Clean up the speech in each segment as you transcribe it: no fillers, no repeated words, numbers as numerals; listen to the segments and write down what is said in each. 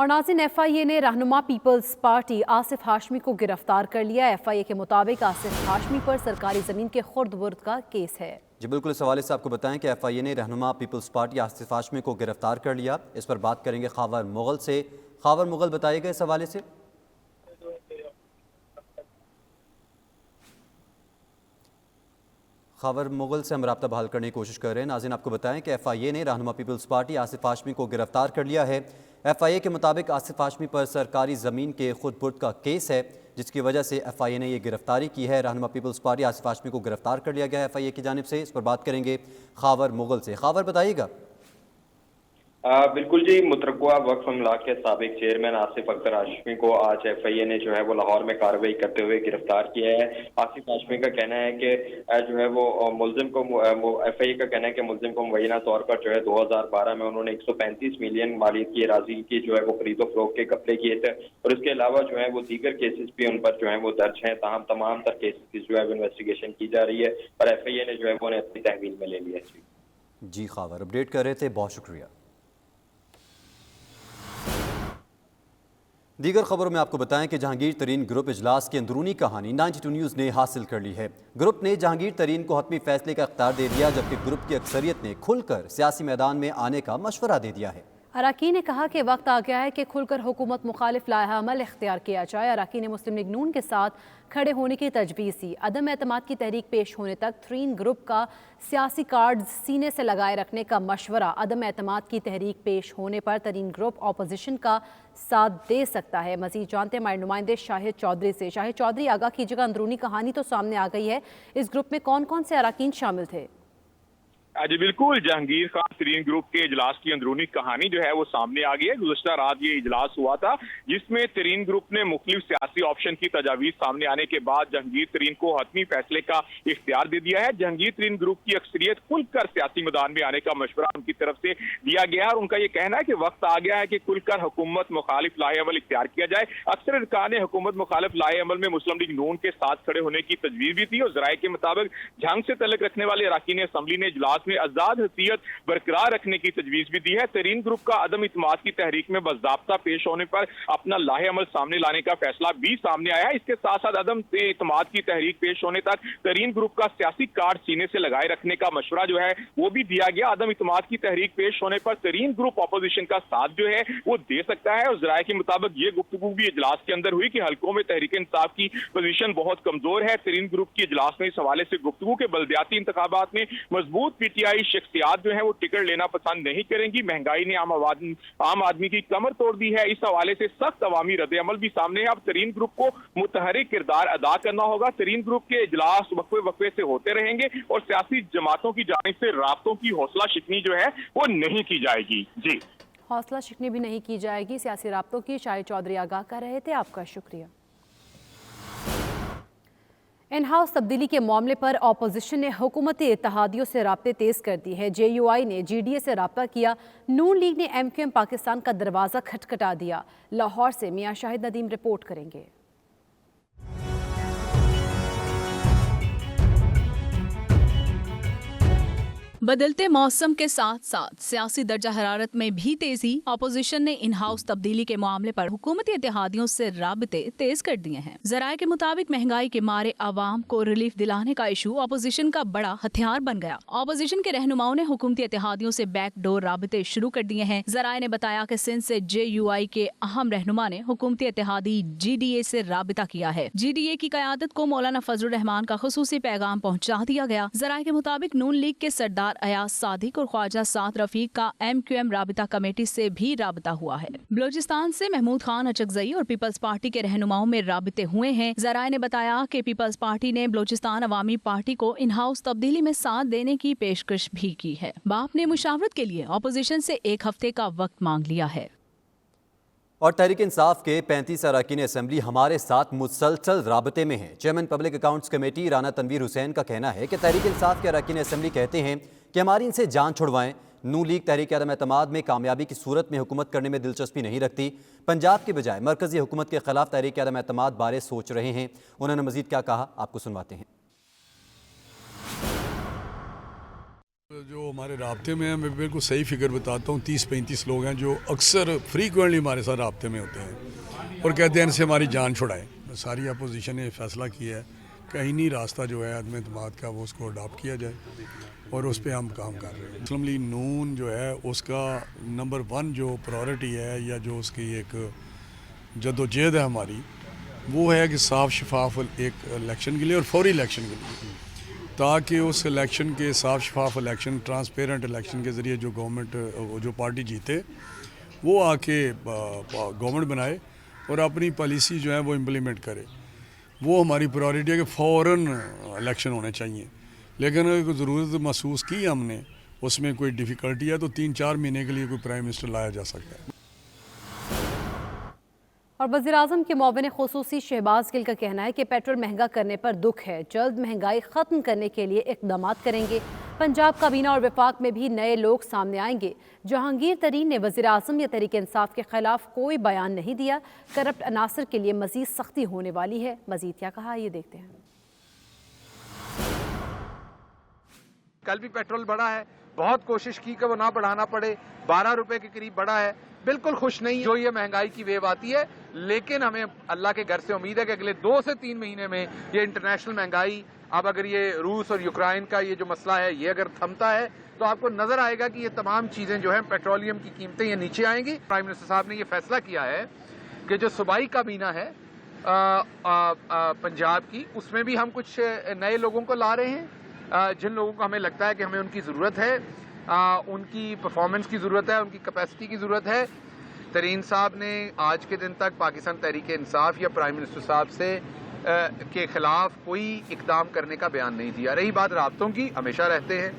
اور ناظرین FIA نے رہنما پیپلز پارٹی آصف ہاشمی کو گرفتار کر لیا۔ FIA کے مطابق آصف ہاشمی پر سرکاری زمین کے خرد برد کا کیس ہے۔ جی بالکل، اس حوالے سے آپ کو بتائیں کہ FIA نے رہنما پیپلز پارٹی آصف ہاشمی کو گرفتار کر لیا۔ اس پر بات کریں گے خاور مغل سے۔ خاور مغل بتائیے گا اس حوالے سے۔ خاور مغل سے ہم رابطہ بحال کرنے کی کوشش کر رہے ہیں۔ ناظرین آپ کو بتائیں کہ FIA نے رہنما پیپلز پارٹی آصف ہاشمی کو گرفتار کر لیا ہے۔ FIA کے مطابق آصف ہاشمی پر سرکاری زمین کے خود برد کا کیس ہے، جس کی وجہ سے FIA نے یہ گرفتاری کی ہے۔ رہنما پیپلز پارٹی آصف ہاشمی کو گرفتار کر لیا گیا ہے FIA کی جانب سے۔ اس پر بات کریں گے خاور مغل سے۔ خاور بتائیے گا۔ بالکل جی، مترقبہ وقف املاک کے سابق چیئرمین آصف اختر ہاشمی کو آج FIA نے جو ہے وہ لاہور میں کارروائی کرتے ہوئے گرفتار کیا ہے۔ آصف ہاشمی کا کہنا ہے کہ جو ہے وہ ملزم کو FIA کا کہنا ہے کہ ملزم کو مبینہ طور پر جو ہے 2012 میں انہوں نے 135 ملین مالیت کی اراضی کی جو ہے وہ خرید و فروخت کے گھپلے کیے تھے، اور اس کے علاوہ جو ہے وہ دیگر کیسز بھی ان پر جو ہے وہ درج ہیں۔ تاہم تمام تر کیسز کی جو ہے وہ انویسٹیگیشن کی جا رہی ہے، اور FIA نے جو ہے وہ انہیں اپنی تحویل میں لے لیا ہے۔ جی خاور اپڈیٹ کر رہے تھے، بہت شکریہ۔ دیگر خبروں میں آپ کو بتائیں کہ جہانگیر ترین گروپ اجلاس کی اندرونی کہانی 92 نیوز نے حاصل کر لی ہے۔ گروپ نے جہانگیر ترین کو حتمی فیصلے کا اختیار دے دیا، جبکہ گروپ کی اکثریت نے کھل کر سیاسی میدان میں آنے کا مشورہ دے دیا ہے۔ اراکین نے کہا کہ وقت آ گیا ہے کہ کھل کر حکومت مخالف لائحہ عمل اختیار کیا جائے۔ اراکین نے مسلم لیگ نون کے ساتھ کھڑے ہونے کی تجویز دی۔ عدم اعتماد کی تحریک پیش ہونے تک ترین گروپ کا سیاسی کارڈ سینے سے لگائے رکھنے کا مشورہ۔ عدم اعتماد کی تحریک پیش ہونے پر ترین گروپ اپوزیشن کا ساتھ دے سکتا ہے۔ مزید جانتے ہیں ہمارے نمائندے شاہد چودھری سے۔ شاہد چودھری، آگاہ کیجیے گا، اندرونی کہانی تو سامنے آ گئی ہے، اس گروپ میں کون کون سے اراکین شامل تھے؟ جی بالکل، جہانگیر خان ترین گروپ کے اجلاس کی اندرونی کہانی جو ہے وہ سامنے آ گئی ہے۔ گزشتہ رات یہ اجلاس ہوا تھا، جس میں ترین گروپ نے مختلف سیاسی آپشن کی تجاویز سامنے آنے کے بعد جہانگیر ترین کو حتمی فیصلے کا اختیار دے دیا ہے۔ جہانگیر ترین گروپ کی اکثریت کھل کر سیاسی میدان میں آنے کا مشورہ ان کی طرف سے دیا گیا ہے، اور ان کا یہ کہنا ہے کہ وقت آ گیا ہے کہ کھل کر حکومت مخالف لائحہ عمل اختیار کیا جائے۔ اکثر ارکان حکومت مخالف لائحہ عمل میں مسلم لیگ نون کے ساتھ کھڑے ہونے کی تجویز بھی تھی، اور ذرائع کے مطابق جنگ سے تعلق رکھنے والے اراکین اسمبلی نے اجلاس میں آزاد حیثیت برقرار رکھنے کی تجویز بھی دی ہے۔ ترین گروپ کا عدم اعتماد کی تحریک میں باضابطہ پیش ہونے پر اپنا لائحہ عمل سامنے لانے کا فیصلہ بھی سامنے آیا ہے۔ اس کے ساتھ ساتھ عدم اعتماد کی تحریک پیش ہونے تک ترین گروپ کا سیاسی کارڈ سینے سے لگائے رکھنے کا مشورہ جو ہے وہ بھی دیا گیا۔ عدم اعتماد کی تحریک پیش ہونے پر ترین گروپ اپوزیشن کا ساتھ جو ہے وہ دے سکتا ہے، اور ذرائع کے مطابق یہ گفتگو بھی اجلاس کے اندر ہوئی کہ حلقوں میں تحریک انصاف کی پوزیشن بہت کمزور ہے۔ ترین گروپ کی اجلاس میں اس حوالے سے گفتگو کے بلدیاتی انتخابات میں مضبوط PTI شخصیات جو ہے وہ ٹکٹ لینا پسند نہیں کریں گی۔ مہنگائی نے عام آدمی کی کمر توڑ دی ہے۔ اس حوالے سے سخت عوامی رد عمل بھی سامنے ہے۔ اب ترین گروپ کو متحرک کردار ادا کرنا ہوگا۔ ترین گروپ کے اجلاس وقفے وقفے سے ہوتے رہیں گے، اور سیاسی جماعتوں کی جانب سے رابطوں کی حوصلہ شکنی جو ہے وہ نہیں کی جائے گی۔ جی حوصلہ شکنی بھی نہیں کی جائے گی سیاسی رابطوں کی۔ شاہد چودھری آگاہ کر رہے تھے، آپ کا شکریہ۔ ان ہاؤس تبدیلی کے معاملے پر اپوزیشن نے حکومتی اتحادیوں سے رابطے تیز کر دی ہے۔ JUI نے GDA سے رابطہ کیا، نون لیگ نے MQM پاکستان کا دروازہ کھٹکھٹا دیا۔ لاہور سے میاں شاہد ندیم رپورٹ کریں گے۔ بدلتے موسم کے ساتھ ساتھ سیاسی درجہ حرارت میں بھی تیزی۔ اپوزیشن نے ان ہاؤس تبدیلی کے معاملے پر حکومتی اتحادیوں سے رابطے تیز کر دیے ہیں۔ ذرائع کے مطابق مہنگائی کے مارے عوام کو ریلیف دلانے کا ایشو اپوزیشن کا بڑا ہتھیار بن گیا۔ اپوزیشن کے رہنماؤں نے حکومتی اتحادیوں سے بیک ڈور رابطے شروع کر دیے ہیں۔ ذرائع نے بتایا کہ سندھ سے JUI کے اہم رہنما نے حکومتی اتحادی GDA سے رابطہ کیا ہے۔ GDA کی قیادت کو مولانا فضل الرحمان کا خصوصی پیغام پہنچا دیا گیا۔ ذرائع کے مطابق نون لیگ کے سردار ایاز صادق اور خواجہ سعد رفیق کا MQM رابطہ کمیٹی سے بھی رابطہ ہوا ہے۔ بلوچستان سے محمود خان اچکزئی اور پیپلز پارٹی کے رہنماؤں میں رابطے ہوئے ہیں۔ ذرائع نے بتایا کہ پیپلز پارٹی نے بلوچستان عوامی پارٹی کو ان ہاؤس تبدیلی میں ساتھ دینے کی پیشکش بھی کی ہے۔ باپ نے مشاورت کے لیے اپوزیشن سے 1 ہفتے کا وقت مانگ لیا ہے۔ اور تحریک انصاف کے 35 اراکین اسمبلی ہمارے ساتھ مسلسل رابطے میں ہیں۔ Chairman public accounts committee Rana Tanveer Hussain کا کہنا ہے کہ تحریک انصاف کے اراکین اسمبلی کہتے ہیں کہ ہماری ان سے جان چھڑوائیں۔ نون لیگ تحریک عدم اعتماد میں کامیابی کی صورت میں حکومت کرنے میں دلچسپی نہیں رکھتی، پنجاب کے بجائے مرکزی حکومت کے خلاف تحریک عدم اعتماد بارے سوچ رہے ہیں۔ انہوں نے مزید کیا کہا، آپ کو سنواتے ہیں۔ जो हमारे राब्ते में हैं, मैं बिल्कुल सही फिगर बताता हूँ, 30-35 लोग हैं जो अक्सर फ्रीक्वेंटली हमारे साथ राब्ते में होते हैं और कहते हैं इनसे हमारी जान छुड़ाएं। सारी अपोजिशन ने फैसला किया है कहीं नहीं रास्ता जो है अदम एतमाद का वो उसको अडॉप्ट किया जाए और उस पर हम काम कर रहे हैं। मुस्लिम लीग नून जो है उसका नंबर 1 जो प्रायोरिटी है या जो उसकी एक जद्दोजहद है हमारी, वो है कि साफ शफाफ एक इलेक्शन के लिए और फौरी इलेक्शन के लिए, ताकि उस इलेक्शन के साफ शफाफ इलेक्शन, ट्रांसपेरेंट इलेक्शन के ज़रिए जो गवर्नमेंट जो पार्टी जीते वो आके गवर्नमेंट बनाए और अपनी पॉलिसी जो है वो इम्प्लीमेंट करे। वो हमारी प्रायोरिटी है कि फ़ौरन इलेक्शन होने चाहिए। लेकिन अगर ज़रूरत महसूस की हमने, उसमें कोई डिफ़िकल्टी है तो 3-4 महीने के लिए कोई प्राइम मिनिस्टर लाया जा सकता है। और वज़ीर-ए-आज़म के मुआविन ख़ुसूसी शहबाज गिल का कहना है कि पेट्रोल महंगा करने पर दुख है, जल्द महंगाई ख़त्म करने के लिए इक़दामात करेंगे। पंजाब काबीना और वफाक में भी नए लोग सामने आएंगे। जहांगीर तरीन ने वज़ीर-ए-आज़म या तहरीक इंसाफ के ख़िलाफ़ कोई बयान नहीं दिया। करप्ट अनासर के लिए मज़ीद सख्ती होने वाली है। मज़ीद क्या कहा, ये देखते हैं। कल भी पेट्रोल बढ़ा है, बहुत कोशिश की कि वो ना बढ़ाना पड़े, 12 रुपए के करीब बढ़ा है। बिल्कुल खुश नहीं जो ये महंगाई की वेव आती है, लेकिन हमें अल्लाह के घर से उम्मीद है कि अगले 2 से 3 महीने में ये इंटरनेशनल महंगाई, अब अगर ये रूस और यूक्रेन का ये जो मसला है ये अगर थमता है तो आपको नजर आएगा कि ये तमाम चीजें जो है पेट्रोलियम की कीमतें ये नीचे आएंगी। प्राइम मिनिस्टर साहब ने ये फैसला किया है कि जो सूबाई काबीना है पंजाब की, उसमें भी हम कुछ नए लोगों को ला रहे हैं, जिन लोगों को हमें लगता है कि हमें उनकी ज़रूरत है, उनकी परफॉर्मेंस की ज़रूरत है, उनकी कैपेसिटी की ज़रूरत है। तरीन साहब ने आज के दिन तक पाकिस्तान तहरीक इंसाफ या प्राइम मिनिस्टर साहब से के खिलाफ कोई इकदाम करने का बयान नहीं दिया। रही बात राब्तों की, हमेशा रहते हैं।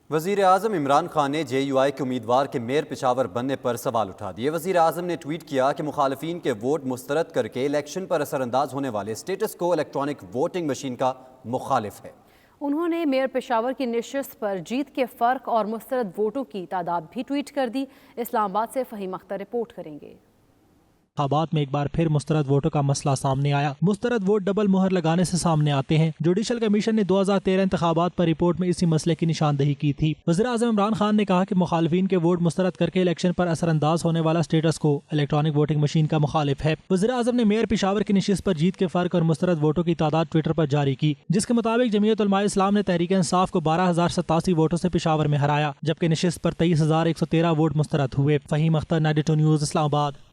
वज़ीर-ए-आज़म इमरान खान ने JUI के उम्मीदवार के मेयर पेशावर बनने पर सवाल उठा दिए। वज़ीर-ए-आज़म ने ट्वीट किया कि मुखालिफिन के वोट मुस्तरद करके इलेक्शन पर असरअंदाज होने वाले स्टेटस को इलेक्ट्रॉनिक वोटिंग मशीन का मुखालिफ है। उन्होंने मेयर पेशावर की नशिस्त पर जीत के फ़र्क और मुस्तरद वोटों की तादाद भी ट्वीट कर दी। इस्लामाबाद से फ़हीम अख्तर रिपोर्ट करेंगे। इंतखाबात में एक बार फिर मुस्तरद वोटों का मसला सामने आया। मुस्तरद वोट डबल मुहर लगाने से सामने आते हैं। जुडिशल कमीशन ने 2013 इंतखाबात पर रिपोर्ट में इसी मसले की निशानदही की थी। वज़ीर-ए-आज़म इमरान खान ने कहा कि मुखालिफिन के वोट मुस्तरद करके इलेक्शन पर असरअंदाज होने वाला स्टेटस को इलेक्ट्रॉनिक वोटिंग मशीन का मुखालिफ है। वज़ीर-ए-आज़म ने मेयर पेशावर की नशिस्त पर जीत के फर्क और मुस्तरद वोटों की तादाद ट्विटर पर जारी की, जिसके मुताबिक जमीयत उलमाए इस्लाम ने तहरीक इंसाफ को 12,087 वोटों से पेशावर में हराया, जबकि नशिस्त पर 23,113 वोट मुस्तरद हुए। फ़हीम अख्तर, 92 न्यूज़, इस्लामाबाद।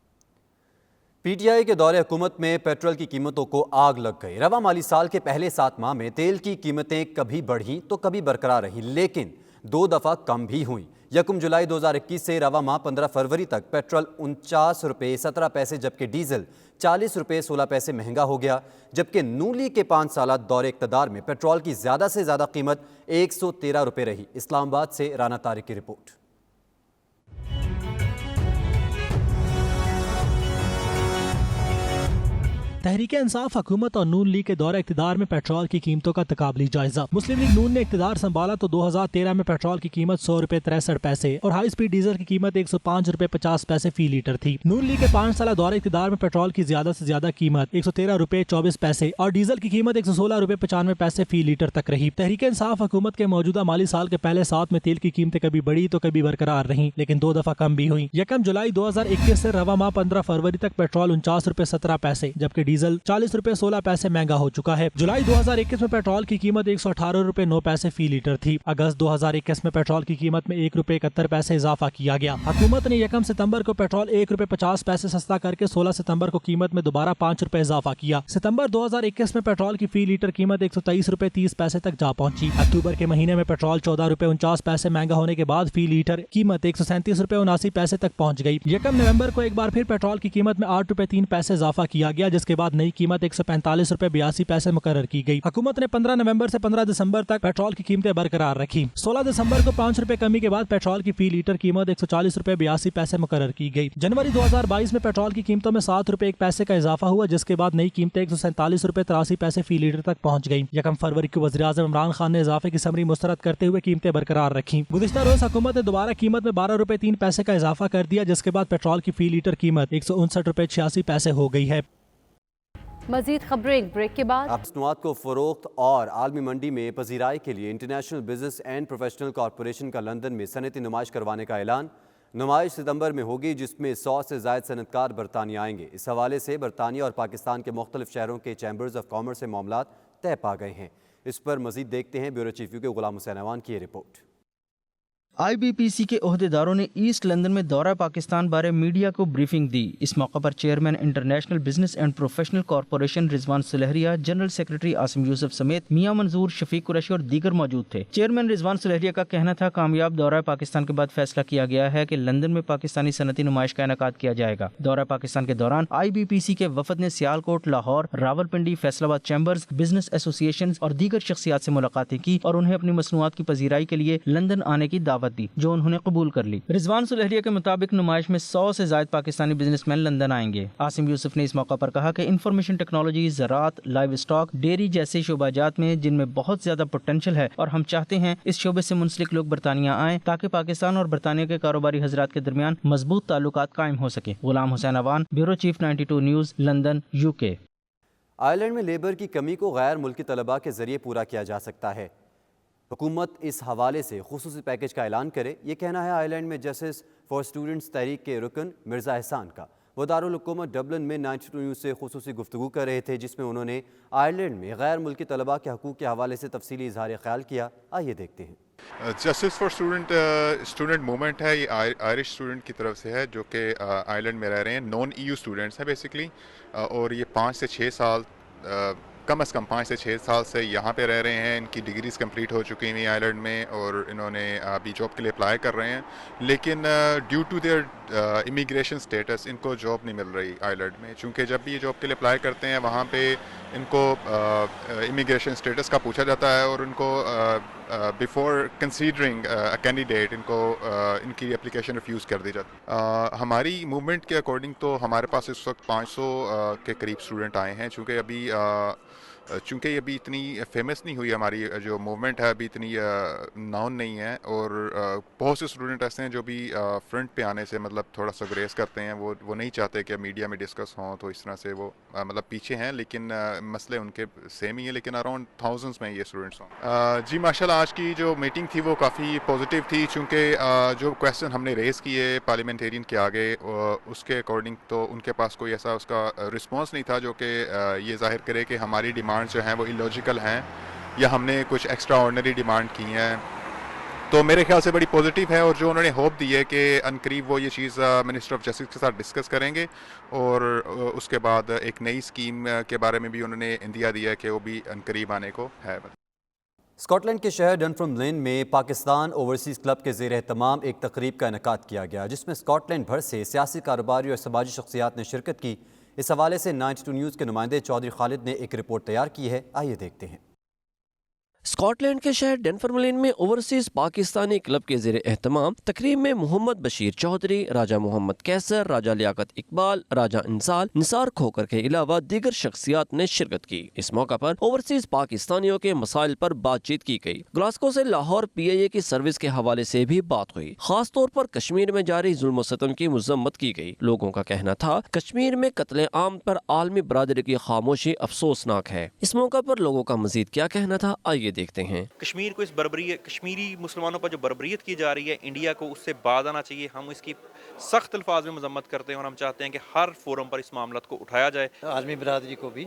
PTI के दौरे हुकूमत में पेट्रोल की कीमतों को आग लग गई। रवा माली साल के पहले 7 माह में तेल की कीमतें कभी बढ़ीं तो कभी बरकरार रहीं, लेकिन 2 दफ़ा कम भी हुईं। 1 जुलाई 2021 से रवा माह 15 फरवरी तक पेट्रोल 49 रुपये 17 पैसे जबकि डीजल 40 रुपये 16 पैसे महंगा हो गया। जबकि नून लीग के 5 साल दौरे इक़्तिदार में पेट्रोल की ज़्यादा से ज़्यादा कीमत 113 रुपये रही। इस्लामाबाद से राना तारिक की रिपोर्ट। तहरीक इंसाफ हुकूमत और नून लीग के दौरे इक़्तिदार में पेट्रोल की कीमतों का तकाबली जायजा। मुस्लिम लीग नून ने इक़्तिदार संभाला तो 2013 में पेट्रोल की कीमत 100 रुपये 63 पैसे और हाई स्पीड डीजल की कीमत 105 रुपये 50 पैसे फी लीटर थी। नून लीग के 5 साल दौरे इक़्तिदार में पेट्रोल की ज्यादा से ज्यादा कीमत 113 रुपये 24 पैसे और डीजल की कीमत 116 रुपये 95 पैसे फी लीटर तक रही। तहरीक इंसाफ हुकूमत के मौजूदा माली साल के पहले 7 में तेल की कीमतें कभी बढ़ी तो कभी बरकरार रही, लेकिन 2 दफा कम भी हुई। 1 जुलाई 2021 से रवा माह 15 फरवरी तक पेट्रोल 49 रुपये 17 पैसे जबकि डीजल 40 रुपये 16 पैसे महंगा हो चुका है। जुलाई 2021 में पेट्रोल की कीमत 118 रुपये 9 पैसे फी लीटर थी। अगस्त 2021 में पेट्रोल की कीमत में 1 रुपये 71 पैसे इजाफा किया गया। हुकूमत ने 1 सितंबर को पेट्रोल 1 रुपये 50 पैसे सस्ता करके 16 सितंबर को कीमत में दोबारा 5 रुपये इजाफा किया। सितंबर 2021 में पेट्रोल की फी लीटर कीमत 123 रुपये 30 पैसे तक जा पहुंची। अक्टूबर के महीने में पेट्रोल 14 रुपये 49 पैसे महंगा होने के बाद फी लीटर कीमत 137 रुपये 79 पैसे तक पहुंच गई। 1 नवंबर को एक बार फिर पेट्रोल की कीमत में 8 रुपये 3 पैसे इजाफा किया गया, जिसके बाद नई कीमत 145 रुपये 82 पैसे मुकर्रर की गई। हुकूमत ने 15 नवंबर से 15 दिसंबर तक पेट्रोल की कीमतें बरकरार रखी। 16 दिसंबर को 5 रुपए कमी के बाद पेट्रोल की फी लीटर कीमत 140 रुपये 82 पैसे मुकर्रर की गई। जनवरी 2022 में पेट्रोल की कीमतों में 7 रुपये 1 पैसे का इजाफा हुआ, जिसके बाद नई कीमतें 147 रुपये 83 पैसे फी लीटर तक पहुंच गई। 1 फरवरी को वज़ीर-ए-आज़म इमरान खान ने इजाफे की समरी मुस्तरद करते हुए कीमतें बरकरार रखी। गुज़िश्ता रोज हुकूमत ने दोबारा कीमत में 12 रुपये 3 पैसे का इजाफा कर दिया, जिसके बाद पेट्रोल की फी लीटर कीमत 159 रुपये 86 पैसे हो गई है। मजीद खबरें एक ब्रेक के बाद। मसनूआत को फ़रोख्त और आलमी मंडी में पजीराई के लिए international business and professional corporation का लंदन में सनती नुमाइश करवाने का ऐलान। नुमाइश सितंबर में होगी, जिसमें 100 से ज़ायद सनतकार बरतानिया आएंगे। इस हवाले से बरतानिया और पाकिस्तान के मुख्तलिफ शहरों के चैम्बर्स ऑफ कॉमर्स से मामलात तय पा गए हैं। इस पर मजीद देखते हैं ब्यूरो चीफ के गुलाम हुसैन अवान की रिपोर्ट। IBPC के ओहदेदारों ने ईस्ट लंदन में दौरा पाकिस्तान बारे मीडिया को ब्रीफिंग दी। इस मौका पर chairman international business and professional corporation Rizwan Sulehria, general secretary Asim Yusuf समेत मियां मंजूर, शफीक कुरैशी और दीगर मौजूद थे। चेयरमैन रिजवान सुलहरिया का कहना था, कामयाब दौरा पाकिस्तान के बाद फैसला किया गया है कि लंदन में पाकिस्तानी सनती नुमाइश का इनेकाद किया जाएगा। दौरा पाकिस्तान के दौरान IBPC के वफद ने Sialkot, Lahore, Rawalpindi, Faisalabad chambers, business association और दीगर शख्सियात से मुलाकातें की और उन्हें अपनी मसनूआत की पजीराई के लिए लंदन आने की दावत दी, जो उन्होंने कबूल कर ली। रिजवान सुलहरिया के मुताबिक नुमाइश में 100 से ज्यादा पाकिस्तानी बिजनेसमैन लंदन आएंगे। आसिम यूसुफ ने इस मौका पर कहा कि इंफॉर्मेशन टेक्नोलॉजी, ज़राअत, लाइव स्टॉक, डेयरी जैसे शोबाजात में जिनमें बहुत ज्यादा पोटेंशियल है और हम चाहते हैं इस शोबे से मुंसलिक लोग बरतानिया आएं ताकि पाकिस्तान और बरतानिया के कारोबारी हजरात के दरमियान मजबूत ताल्लुकात कायम हो सके। Ghulam Hussain Awan, bureau chief 92 news, London, UK। Ireland में लेबर की कमी को गैर मुल्की तलबा के जरिए पूरा किया जा सकता है। हुकूमत इस हवाले से खुसूसी पैकेज का ऐलान करे, ये कहना है आयरलैंड में जस्टिस फॉर स्टूडेंट्स तहरीक के रुकन मिर्ज़ा एहसान का। वो दारुल हुकूमत डबलिन में 92 न्यूज़ से खुसूसी गुफ्तगू कर रहे थे, जिसमें उन्होंने आयरलैंड में गैर मुल्की तलबा के हकूक़ के हवाले से तफसीली इजहार ख्याल किया। आइए देखते हैं। जस्टिस फॉर स्टूडेंट मूवमेंट है, ये आयरिश स्टूडेंट की तरफ से है जो कि आयरलैंड में रह रहे हैं, नॉन EU स्टूडेंट्स हैं बेसिकली, और ये 5 से 6 साल कम से कम 5 से 6 साल से यहाँ पे रह रहे हैं। इनकी डिग्रीज कंप्लीट हो चुकी हैं आयरलैंड में और इन्होंने अभी जॉब के लिए अप्लाई कर रहे हैं, लेकिन due to their immigration status इनको जॉब नहीं मिल रही आयरलैंड में। चूँकि जब भी ये जॉब के लिए अप्लाई करते हैं वहाँ पे इनको इमिग्रेशन स्टेटस का पूछा जाता है और उनको बिफोर कंसीडरिंग अ कैंडिडेट इनको इनकी एप्लीकेशन रिफ्यूज़ कर दी जाती। हमारी मूवमेंट के अकॉर्डिंग तो हमारे पास इस वक्त 500 के करीब स्टूडेंट आए हैं। चूँकि ये अभी इतनी फेमस नहीं हुई, हमारी जो मूवमेंट है अभी इतनी नाउन नहीं है, और बहुत से स्टूडेंट ऐसे हैं जो भी फ्रंट पे आने से मतलब थोड़ा सा ग्रेस करते हैं। वो नहीं चाहते कि मीडिया में डिस्कस हों, तो इस तरह से वो मतलब पीछे हैं, लेकिन मसले उनके सेम ही है, लेकिन अराउंड थाउजेंड्स में ये स्टूडेंट्स हों। जी माशाल्लाह, आज की जो मीटिंग थी वो काफ़ी पॉजिटिव थी, चूँकि जो क्वेश्चन हमने रेज़ किए पार्लियामेंटेरियन के आगे उसके अकॉर्डिंग तो उनके पास कोई ऐसा उसका रिस्पॉन्स नहीं था जो कि ये जाहिर करे कि हमारी डिमांड जो हैं वो इलॉजिकल हैं या हमने कुछ एक्स्ट्रा ऑर्डिनरी डिमांड की हैं। तो मेरे ख्याल से बड़ी पॉजिटिव है, और जो उन्होंने होप दी है कि अनकरीब वो ये चीज़ मिनिस्टर ऑफ जस्टिस के साथ डिस्कस करेंगे, और उसके बाद एक नई स्कीम के बारे में भी उन्होंने इंदिया दिया है कि वो भी अनकरीब आने को है। स्कॉटलैंड के शहर डनफर्मलिन में पाकिस्तान ओवरसीज़ क्लब के ज़ेर एहतमाम एक तकरीब का इनेकाद किया गया, जिसमें स्कॉटलैंड भर से सियासी कारोबारी और समाजी शख्सियात ने शिरकत की। इस हवाले से 92 न्यूज़ के नुमाइंदे चौधरी खालिद ने एक रिपोर्ट तैयार की है। आइए देखते हैं। स्कॉटलैंड के शहर डनफर्मलिन में ओवरसीज पाकिस्तानी क्लब के ज़ेर एहतमाम तकरीब में मोहम्मद बशीर चौधरी, राजा मोहम्मद कैसर, राजा लियाकत इकबाल, राजा इंसाल, निसार खोकर के अलावा दीगर शख्सियात ने शिरकत की। इस मौका पर ओवरसीज पाकिस्तानियों के मसाइल पर बातचीत की गई। ग्लासगो से लाहौर PIA की सर्विस के हवाले से भी बात हुई। खास तौर पर कश्मीर में जारी जुल्म सतम की मजम्मत की गई। लोगों का कहना था कश्मीर में कत्ले आम पर आलमी बरादरी की खामोशी अफसोसनाक है। इस मौका पर लोगों का मजीद क्या कहना था, आइए देखते हैं। कश्मीर को इस कश्मीरी मुसलमानों पर जो बर्बरियत की जा रही है, इंडिया को उससे बाज आना चाहिए। हम इसकी सख्त अल्फाज में मजम्मत करते हैं और हम चाहते हैं कि हर फोरम पर इस मामला को उठाया जाए। आलमी बरादरी को भी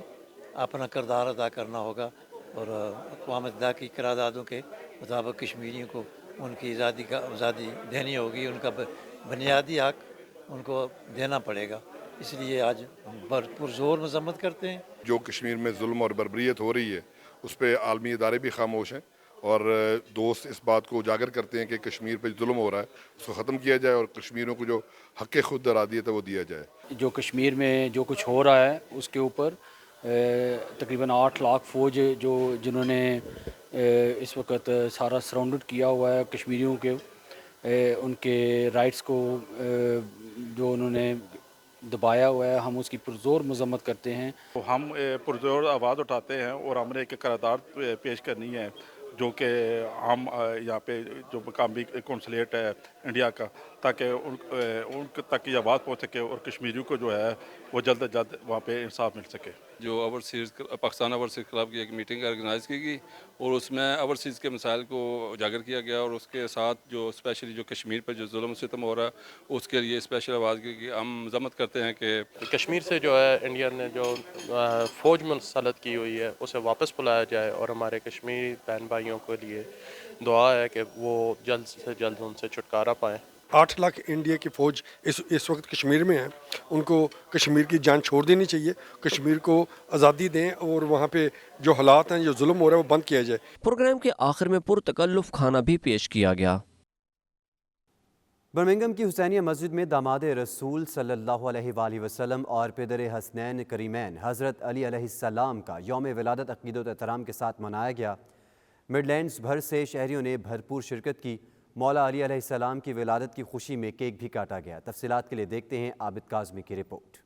अपना किरदार अदा करना होगा और अक़वाम मुत्तहिदा की करारदादों के मुताबिक कश्मीरियों को उनकी आज़ादी देनी होगी, उनका बुनियादी हक उनको देना पड़ेगा। इसलिए आज पुरजोर मजम्मत करते हैं। जो कश्मीर में जुल्म और बर्बरियत हो रही है उस पर आलमी इदारे भी खामोश हैं, और दोस्त इस बात को उजागर करते हैं कि कश्मीर पर जुल्म हो रहा है उसको ख़त्म किया जाए और कश्मीरियों को जो हक़ खुद अरादियत है वो दिया जाए। जो कश्मीर में जो कुछ हो रहा है उसके ऊपर तकरीबन 8 लाख फ़ौज जिन्होंने इस वक्त सारा सराउंडेड किया हुआ है कश्मीरियों के, उनके राइट्स को जो उन्होंने दबाया हुआ है, हम उसकी पुरजोर मजम्मत करते हैं। हम पुरजोर आवाज़ उठाते हैं और हमने एक करारदाद पेश करनी है जो कि आम यहाँ पे जो मकामी कौंसलेट है इंडिया का, ताकि उन तक ये आवाज़ पहुँच सके और कश्मीरियों को जो है वो जल्द से जल्द वहाँ पे इंसाफ मिल सके। जो ओवरसीज़ पाकिस्तान ओवरसीज़ क्लब की एक मीटिंग ऑर्गेनाइज़ की गई और उसमें ओवरसीज़ के मसाइल को उजागर किया गया और उसके साथ जो स्पेशली जो कश्मीर पर जो जुल्म सितम हो रहा है उसके लिए स्पेशल आवाज़ की। हम मज़म्मत करते हैं कि कश्मीर से जो है इंडिया ने जो फ़ौज मुंसलत की हुई है उसे वापस बुलाया जाए और हमारे कश्मीरी बहन भाइयों के लिए दुआ है कि वो जल्द से जल्द उनसे छुटकारा पाएँ। 8 लाख इंडिया की फ़ौज इस वक्त कश्मीर में है, उनको कश्मीर की जान छोड़ देनी चाहिए, कश्मीर को आज़ादी दें और वहाँ पे जो हालात हैं, जो जुल्म हो रहा है वो बंद किया जाए। प्रोग्राम के आखिर में पुरतकल्लुफ़ खाना भी पेश किया गया। बर्मिंघम की हुसैनिया मस्जिद में दामाद रसूल सल्लल्लाहु अलैहि वसल्लम और पिदर हसनैन करीमैन हज़रत अली अलैहिस्सलाम का यौम विलादत अक़ीदत व एहतराम के साथ मनाया गया। मिडलैंड्स भर से शहरियों ने भरपूर शिरकत की। मौला अली अलैहिस्सलाम की विलादत की खुशी में केक भी काटा गया। तफसीलात के लिए देखते हैं आबिद काज़मी की रिपोर्ट।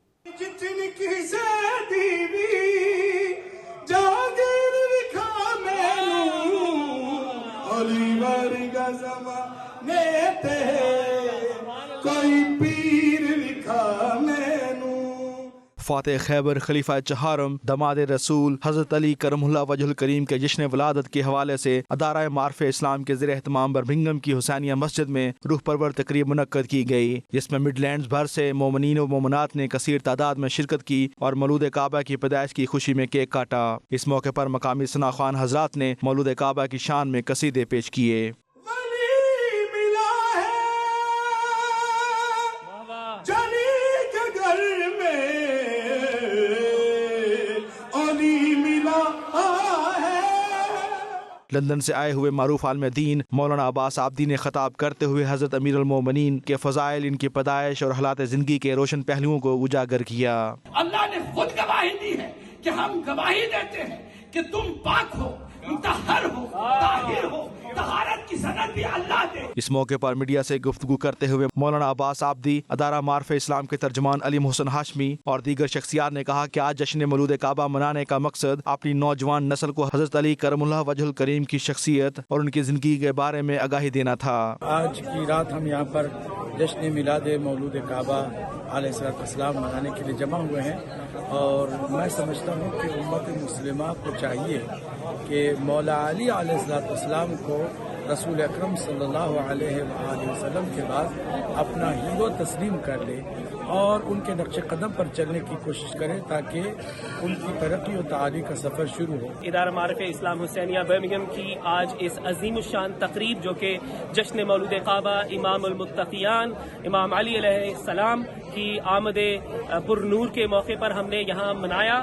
फातेह खैबर खलीफा चहारम दमाद रसूल हज़रत अली करमुल्लाह वजहुल करीम के जश्न विलादत के हवाले से अदारा मार्फ इस्लाम के ज़ेर एहतमाम बर्मिंघम की हुसैनिया मस्जिद में रूह परवर तकरीब मुनक्कद की गई, जिसमें मिडलैंड्स भर से मोमिनीन व मोमिनात ने कसीर तादाद में शिरकत की और मौलूद काबा की पैदाइश की खुशी में केक काटा। इस मौके पर मकामी सना खान हजरात ने मौलूद काबा की शान में कसीदे पेश किए। लंदन से आए हुए मारूफ आलिम दीन मौलाना अब्बास आब्दी ने खिताब करते हुए हज़रत अमीर अल मोमिनीन के फ़ज़ाइल, इनकी पैदाइश और हालात ज़िंदगी के रोशन पहलुओं को उजागर किया। अल्लाह ने खुद गवाही दी है कि हम गवाही देते हैं कि तुम पाक हो, मुतहहर हो, ताहिर हो, तहारत की सनद भी अल्लाह दे। इस मौके पर मीडिया से गुफ्तगू करते हुए मौलाना अब्बास आब्दी, अदारा मार्फ इस्लाम के तर्जुमान अली मोहसन हाशमी और दीगर शख्सियात ने कहा कि आज जश्न मौलूद काबा मनाने का मकसद अपनी नौजवान नस्ल को हज़रत अली करमुल्लाह वजहुल करीम की शख्सियत और उनकी ज़िंदगी के बारे में आगाही देना था। आज की रात हम यहाँ पर जश्न मिलाद मौलूद काबा अलैहिस्सलाम मनाने के लिए जमा हुए हैं और मैं समझता हूँ कि उम्मत मुस्लिमा को चाहिए कि मौला अली अलैहिस्सलाम को रसूल अकरम सल्लल्लाहु अलैहि वसल्लम के बाद अपना हीरो तस्लीम कर ले और उनके नक्शे कदम पर चलने की कोशिश करें ताकि उनकी तरक्की और ताली का सफ़र शुरू हो। इदारा मारिफ इस्लाम हुसैनिया बर्मिंघम की आज इस अजीम शान तकरीब जो कि जश्न मौलूद काबा इमाम उल मुत्तक़ियान इमाम अली अलैहिस्सलाम की आमद पुरनूर के मौके पर हमने यहाँ मनाया।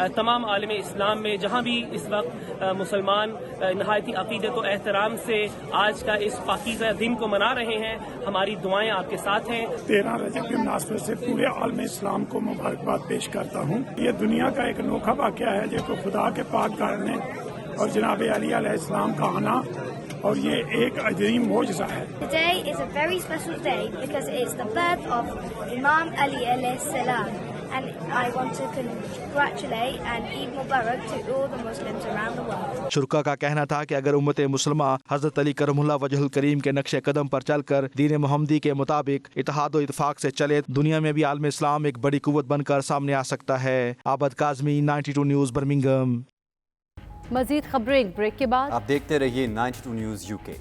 तमाम आलम इस्लाम में जहाँ भी इस वक्त मुसलमान नहायती अक़ीदत व एहतराम से आज का इस पाकीज़ा दिन को मना रहे हैं, हमारी दुआएं आपके साथ हैं। 13 रजब के मुनासबत से पूरे आलम इस्लाम को मुबारकबाद पेश करता हूँ। ये दुनिया का एक अनोखा वाक़या है जो खुदा के पाक करने और जनाब अली अलैहिस्सलाम का आना और ये एक अजीम मौजज़ा है। Today is a very special day because it's the birth of Imam Ali alayhi salam and I want to congratulate and Eid Mubarak to all the Muslims around the world. शुरका का कहना था कि अगर उम्मत मुसलमा हज़रत अली करमुल्लाह वजहुल करीम के नक्शे कदम पर चलकर दीन मोहम्मदी के मुताबिक इत्तेहाद व इत्तेफाक से चले, दुनिया में भी आलम इस्लाम एक बड़ी कुव्वत बनकर सामने आ सकता है। Abid Kazmi, 92 news, Birmingham. मज़ीद खबरें ब्रेक के बाद। आप देखते रहिए 92 न्यूज़ UK।